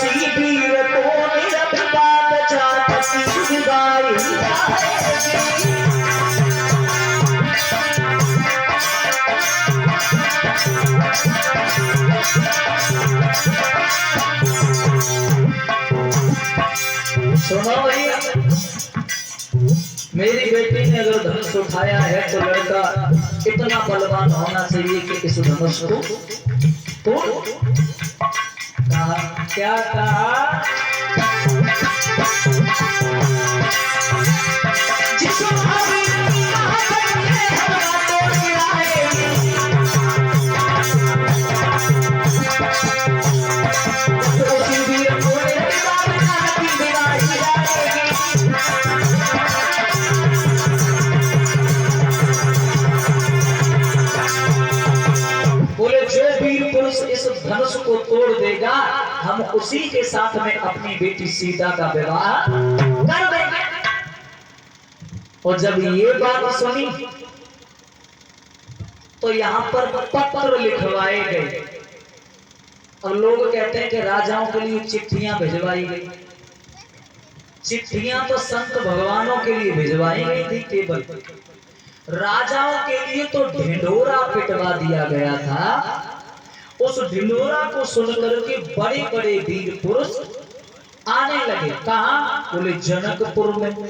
उसी वीर को निरभिपात जाति गाई सुनो भैया, मेरी बेटी ने अगर धनुष उठाया है तो लड़का इतना बलवान होना चाहिए कि इस धनुष को तोड़। कहा क्या कहा? इस धनुष को तोड़ देगा, हम उसी के साथ में अपनी बेटी सीता का विवाह कर देंगे। और जब ये बात सुनी तो यहाँ पर पत्र लिखवाए गए। और लोग कहते हैं कि राजाओं के लिए चिट्ठियां भिजवाई गई। चिट्ठियां तो संत भगवानों के लिए भिजवाई गई थी, केवल राजाओं के लिए तो ढिंढोरा पिटवा दिया गया था। उस ढिंढोरा को सुनकर के बड़े बड़े वीर पुरुष आने लगे। कहां? बोले जनकपुर में।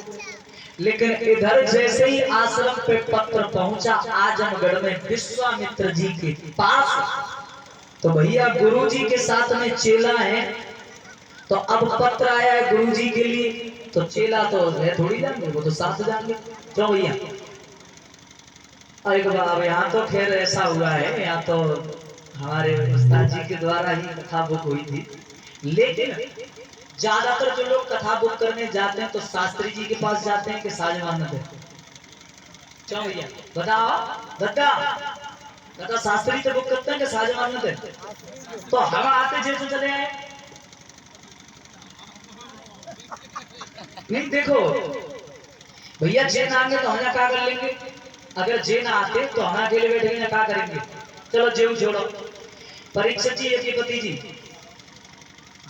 लेकिन इधर जैसे ही आश्रम पे पत्र पहुंचा आजमगढ़ में विश्वामित्र जी के पास, तो भैया गुरु जी के साथ में चेला है, तो अब पत्र आया है गुरु जी के लिए, तो चेला तो है थोड़ी जाएंगे, वो तो साथ जाएंगे। क्यों भैया? अरे बाबा, यहाँ तो खैर ऐसा हुआ है, यहाँ तो हमारे उस्ताद जी के द्वारा ही कथा बुक हुई थी। लेकिन ज्यादातर जो लोग कथा बुक करने जाते हैं तो शास्त्री जी के पास जाते हैं कि साजवान पे। क्यों भैया बताओ? कथा शास्त्री से बुक करते हैं कि साजवान पे? तो हम आते जैसे चले आए। नहीं देखो भैया, जे ना आएंगे तो हम क्या कर लेंगे? अगर जे ना आते तो हम अकेले बैठेंगे, क्या करेंगे? चलो जेऊ छोड़ो। परीक्षित जी, यज्ञपति जी,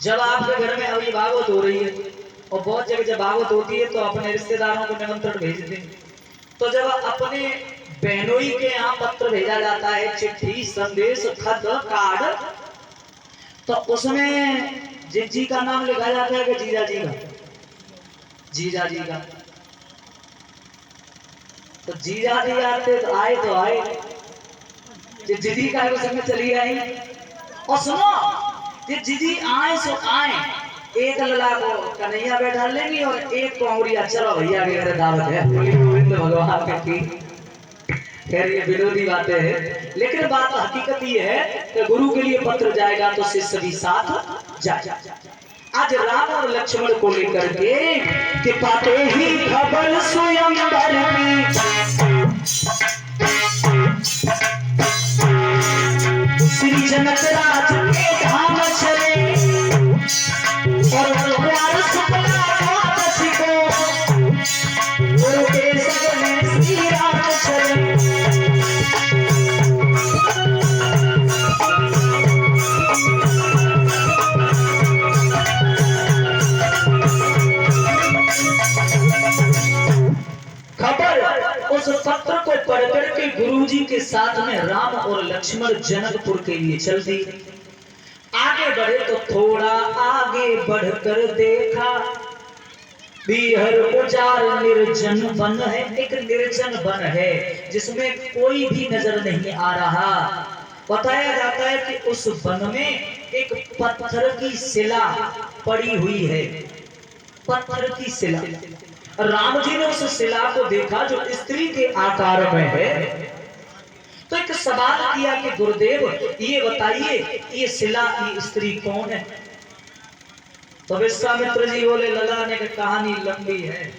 जब आपके घर में अभी भागवत हो रही है, और बहुत जगह जब भागवत होती है तो अपने रिश्तेदारों को निमंत्रण भेजते हैं, तो जब अपने बहनोई के यहाँ पत्र भेजा जाता है, चिट्ठी, संदेश, खत, कार्ड, तो उसमें जिज्जी का नाम लिखा जाता है कि जीजा जी का? जीजा जी का। तो जीजा जी आते तो आए दीदी का संग चली आई। और सुनो, ये दीदी आए सो आए, एक लला को कन्हैया बैठा लेंगी और एक को अंगुरिया, चलो भैया के घर दावत है, गोविंद भगवान की। खैर ये विरोधी बातें हैं, लेकिन बात हकीकत ये है कि गुरु के लिए पत्र जाएगा तो शिष्य भी साथ जाए। आज राम और लक्ष्मण को लेकर के कि पाते ही खबर स्वयंवर की, श्री जनक राज के धाम चले और भगवान सुपना द्वादशी को गुरु के संग में श्री राम चले। उस पत्र को पढ़कर के गुरुजी के साथ में राम और लक्ष्मण जनकपुर के लिए चल दी। आगे बढ़े तो थोड़ा आगे बढ़कर देखा, बिहर उजार निर्जन वन है। एक निर्जन वन है जिसमें कोई भी नजर नहीं आ रहा। बताया जाता है कि उस वन में एक पत्थर की शिला पड़ी हुई है, पत्थर की शिला। राम जी ने उस शिला को देखा जो स्त्री के आकार में है, तो एक सवाल किया कि गुरुदेव ये बताइए ये शिला की स्त्री कौन है? तो विश्वामित्र जी बोले, लला ने कहानी लंबी है,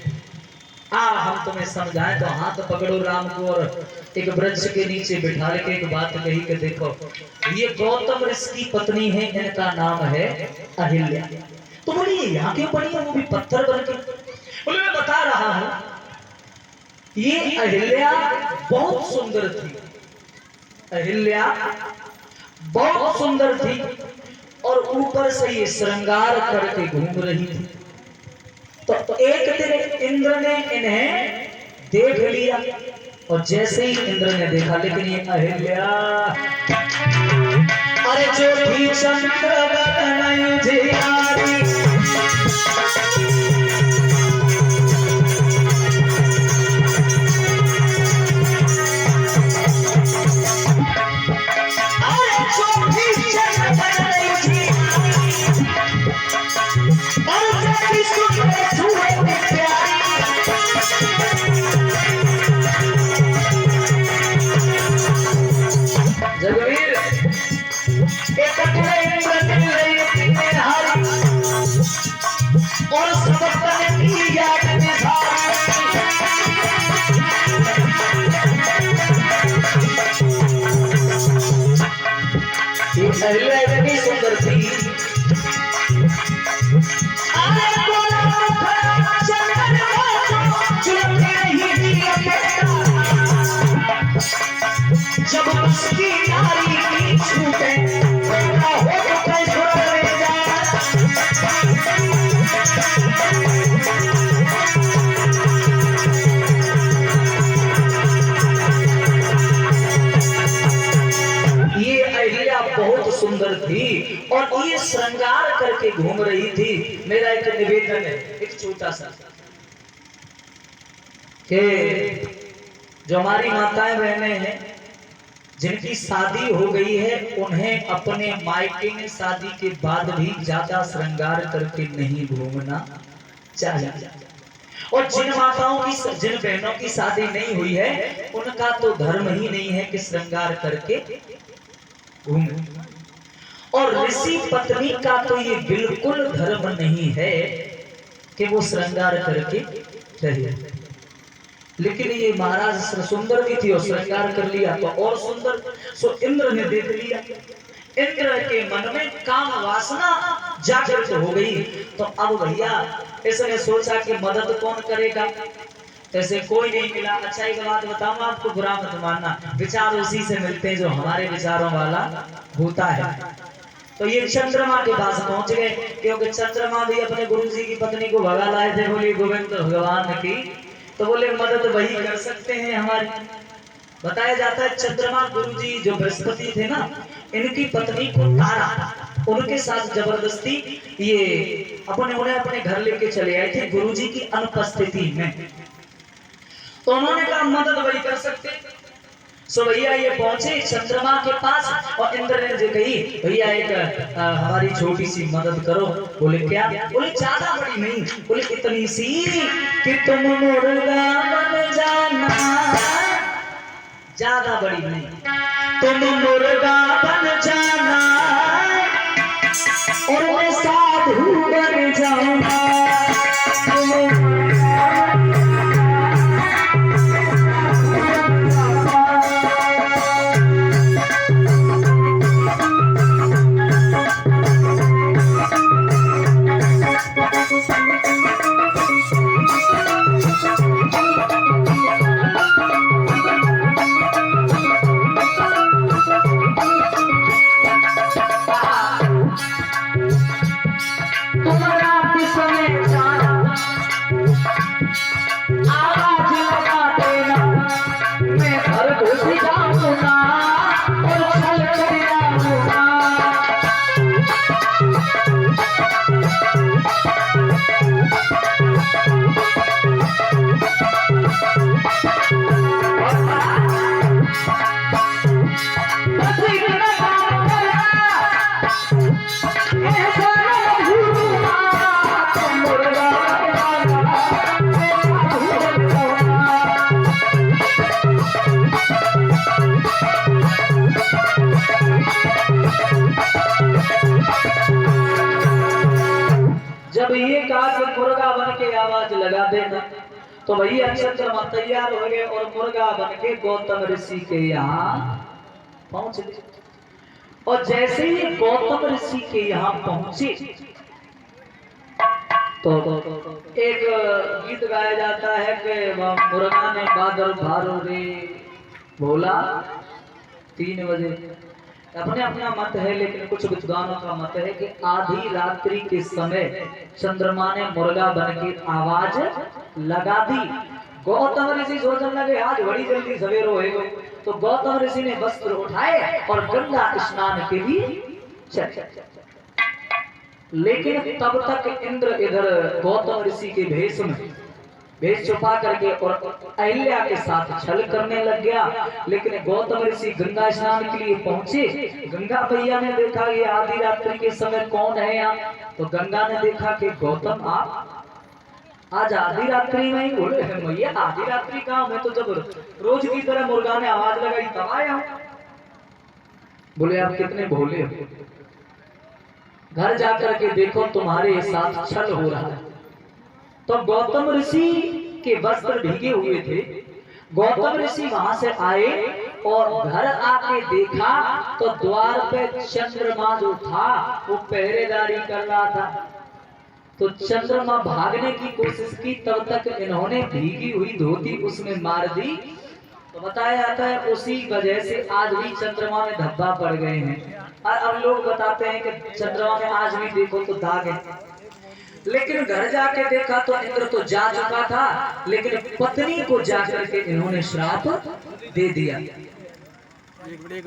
हम तुम्हें समझाएं। तो हाथ पकड़ो राम को और एक वृक्ष के नीचे बिठा के एक बात कही कि देखो ये गौतम ऋषि की पत्नी है, इनका नाम है अहिल्या। तो बोली यहाँ क्यों पड़ी है, वो भी पत्थर बन के? बोले मैं बता रहा हूं, ये अहिल्या बहुत सुंदर थी, अहिल्या बहुत सुंदर थी। और ऊपर से ये श्रृंगार करके घूम रही थी। तो एक दिन इंद्र ने इन्हें देख लिया, और जैसे ही इंद्र ने देखा, लेकिन ये अहिल्या अरे जो भी चंद्र बदन जियारी इतनी सुंदर थी। जब उसकी नारी की छूटे बहुत सुंदर थी और ये श्रृंगार करके घूम रही थी। मेरा एक निवेदन है, एक छोटा सा, कि जो हमारी माताएं बहनें हैं जिनकी शादी हो गई है, उन्हें अपने मायके में शादी के बाद भी ज्यादा श्रृंगार करके नहीं घूमना चाहिए। और जिन माताओं की, जिन बहनों की शादी नहीं हुई है, उनका तो धर्म ही नहीं है कि श्रृंगार करके घूमे। और ऋषि पत्नी का तो ये बिल्कुल धर्म नहीं है कि वो श्रृंगार करके रहे। लेकिन ये महाराज सुंदर भी थी और श्रृंगार कर लिया तो और सुंदर। सो इंद्र ने देख लिया, इंद्र के मन में काम वासना जागृत हो गई। तो अब भैया इसने सोचा कि मदद कौन करेगा, ऐसे कोई नहीं मिला। अच्छा एक बात बताऊं आपको, बुरा मत मानना, विचार उसी से मिलते हैं जो हमारे विचारों वाला होता है। तो ये चंद्रमा के पास पहुंच गए, क्योंकि चंद्रमा भी अपने गुरुजी की पत्नी को भगा लाए थे। बोले गोविंद भगवान की, तो बोले मदद वही कर सकते हैं हमारी। बताया जाता है चंद्रमा गुरुजी जो बृहस्पति थे ना, इनकी पत्नी को तारा उनके साथ जबरदस्ती ये उन्हें अपने घर लेके चले आए थे गुरुजी की अनुपस्थिति में। तो उन्होंने कहा मदद वही कर सकते। सो भैया ये पहुंचे चंद्रमा के पास, और इंद्र ने जो कही भैया एक हमारी छोटी सी मदद करो। बोले क्या? बोले ज्यादा बड़ी नहीं, बोले इतनी सी कि तुम मुर्गा बन जाना, ज्यादा बड़ी नहीं, तुम मुर्गा बन जाना और मैं साधु बन जाऊंगा। जब ये कहा कि मुर्गा बन के आवाज लगा देना, तो भैया चंद्रमा तैयार हो गए और मुर्गा बन के गौतम ऋषि के यहाँ पहुंच गए। और जैसे ही गौतम ऋषि के यहाँ पहुंचे तो एक गीत गाया जाता है कि मुर्गा ने बादल भारो रे भोला 3 बजे। अपने अपना मत है, लेकिन कुछ विद्वानों का मत है कि आधी रात्रि के समय चंद्रमा ने मुर्गा बन के आवाज लगा दी। गौतम ऋषि सोचने लगे आज बड़ी जल्दी सवेर होएगा, तो गौतम ऋषि ने वस्त्र उठाए और गंगा स्नान के लिए चले। लेकिन तब तक इंद्र इधर गौतम ऋषि के भेष छुपा करके और अहिल्या के साथ छल करने लग गया। लेकिन गौतम ऋषि गंगा स्नान के लिए पहुंचे। गंगा मैया ने देखा ये आधी रात्रि के समय कौन है यहाँ, तो गंगा ने देखा कि गौतम आप आज आधी रात्रि में ही बोले। मैया आधी रात्रि कहाँ, मैं तो जब रोज की तरह मुर्गा ने आवाज लगाई तब आया हूं। बोले आप कितने भोले हो, घर जाकर के देखो तुम्हारे साथ छल हो रहा है। तो गौतम ऋषि के वस्त्र भीगे हुए थे। गौतम ऋषि वहां से आए और घर आके देखा तो द्वार पे चंद्रमा जो था वो पहरेदारी कर रहा था। तो चंद्रमा भागने की कोशिश की, तब तक इन्होंने भीगी हुई धोती उसमें मार दी। तो बताया जाता है उसी वजह से आज भी चंद्रमा में धब्बा पड़ गए हैं। और अब लोग बताते हैं कि चंद्रमा में आज भी देखो तो दाग है। लेकिन घर जाके देखा तो इंद्र तो जा चुका था, लेकिन पत्नी को जाकर के इन्होंने श्राप दे दिया,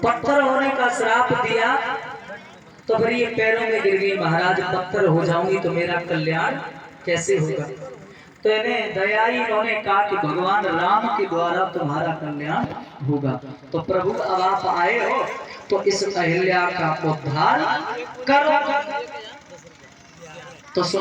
पत्थर होने का श्राप दिया। तो फिर ये पैरों में गिर गई, महाराज पत्थर हो जाऊंगी तो मेरा कल्याण कैसे होगा। तो इन्हें दयाई इन्होंने कहा कि भगवान राम के द्वारा तुम्हारा कल्याण होगा। तो प्रभु अब आप आए हो तो इस अहिल्या का उद्धार करो। तो